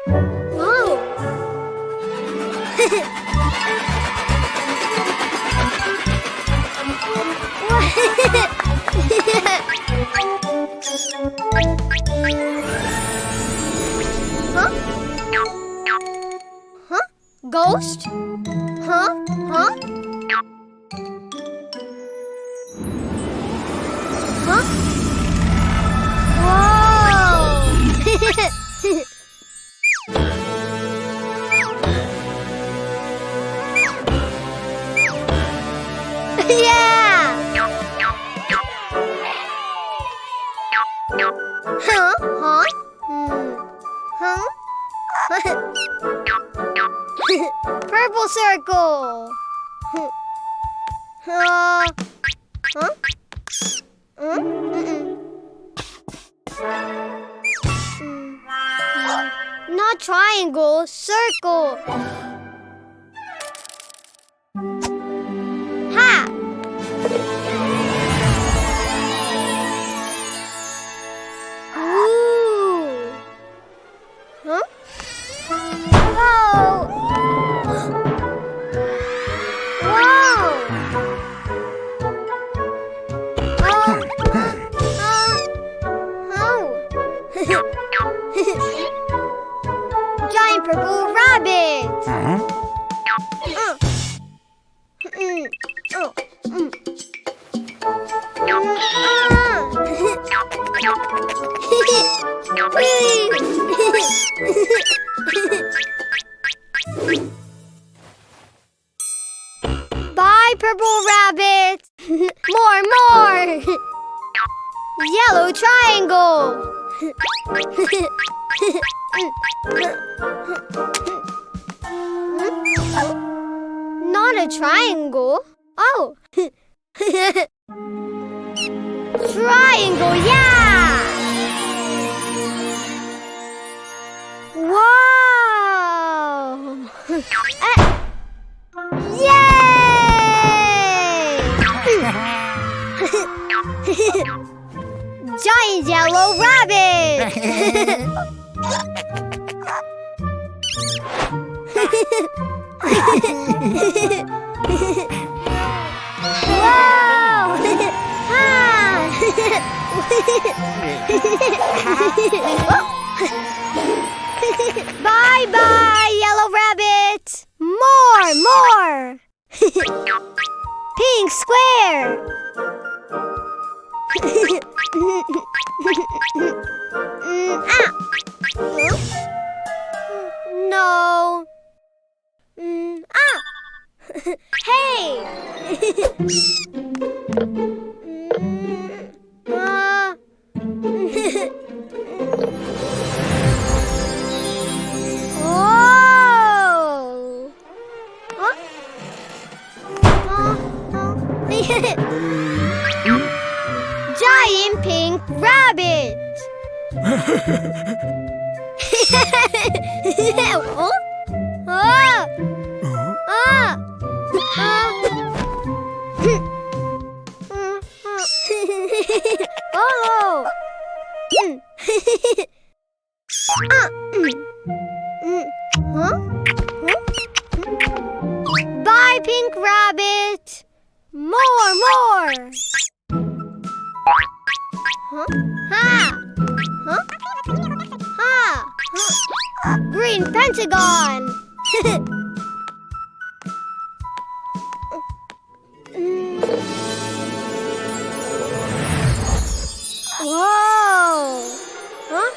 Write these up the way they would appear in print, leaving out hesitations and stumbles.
Oh. Huh? Huh? Ghost? Huh? Huh? Huh? Whoa! Yeah! Huh? Huh? Huh? Purple circle. Huh? Mm-mm. Not triangle, circle. Ha! Ooh. Huh? Whoa! Whoa! Giant purple rabbit. Bye, purple rabbit. More. Yellow triangle. Not a triangle. Oh. Triangle, yeah! Wow! Yay! Giant yellow rabbit! Wow! Bye, yellow rabbit! More! Pink square! No! Hey! Oh! Giant pink rabbit! Oh? Oh! Bye, pink rabbit! More! Huh? Ha! Huh? Ha! Huh? Green pentagon! Whoa! Huh?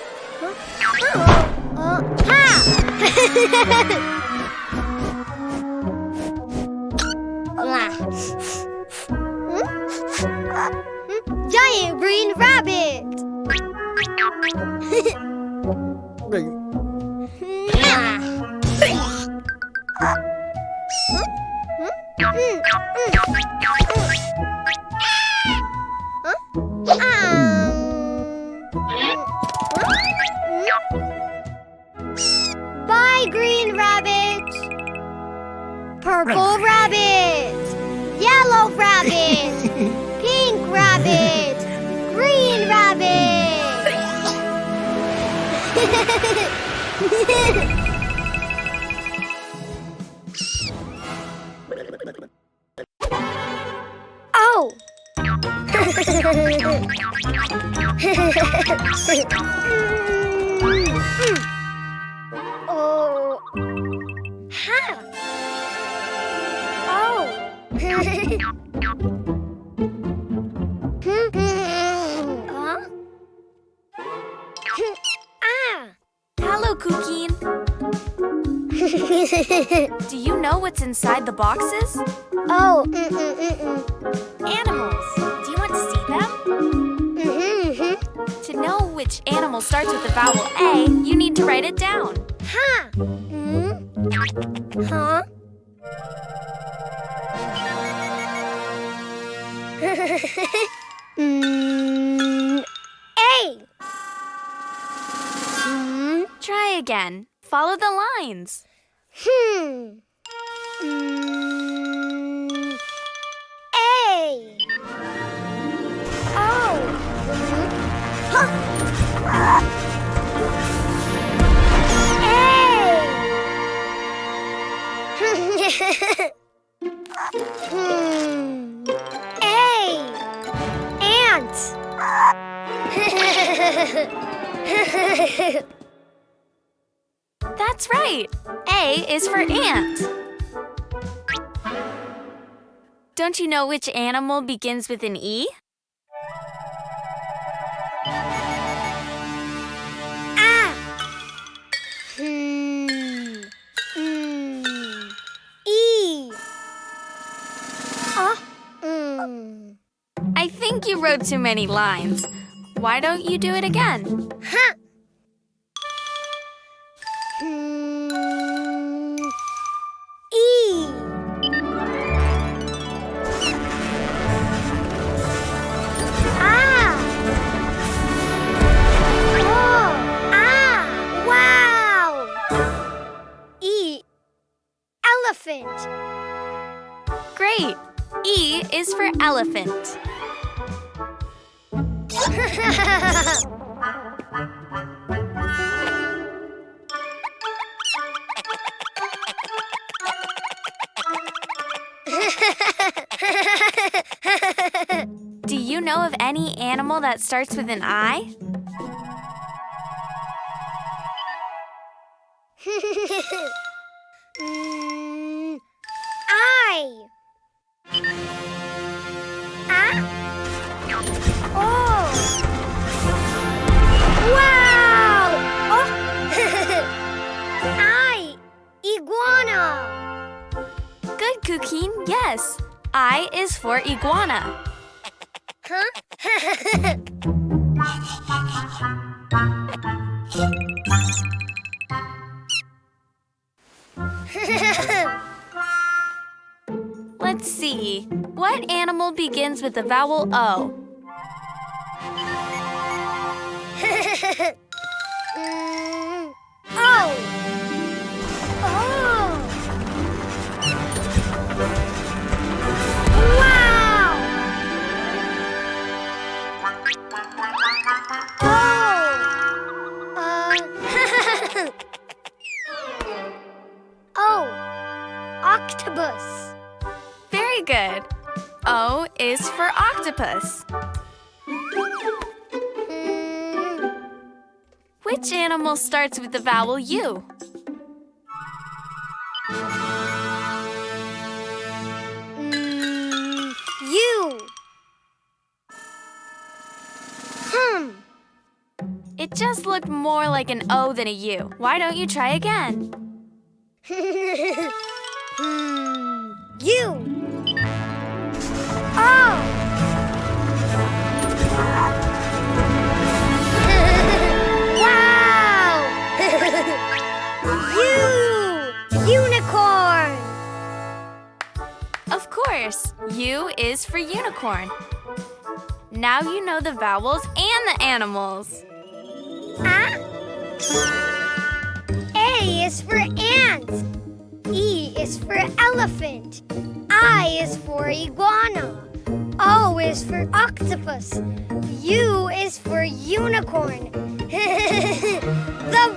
Ha! Giant green rabbit! Bye, green rabbit! Purple rabbit! Yellow rabbit! Pink rabbit! Green rabbit! Oh! Oh. Ha! Oh. Huh? Ah! Hello, Cuquin. Do you know what's inside the boxes? Oh. Animals. Do you want to see them? To know which animal starts with the vowel A, you need to write it down. Ha! Huh? A. Try again. Follow the lines. A. Oh. Huh. A. Ant. That's right. A is for ant. Don't you know which animal begins with an E? Ah. E. I think you wrote too many lines. Why don't you do it again? Huh. E. Ah. Oh. Ah. Wow. E. Elephant. Great. E is for elephant. Do you know of any animal that starts with an I? I. Ah. Oh. Wow. Oh. I. Iguana. Good, Cuquin. Yes. I is for iguana. Huh? Let's see. What animal begins with the vowel O? Oh. Oh. Wow. Oh. Octopus. Very good. O is for octopus. Which animal starts with the vowel U? U. It just looked more like an O than a U. Why don't you try again? U. Oh. Wow. U. Unicorn. Of course, U is for unicorn. Now you know the vowels and the animals. Ah. A is for ant. E is for elephant. I is for iguana. O is for octopus. U is for unicorn. The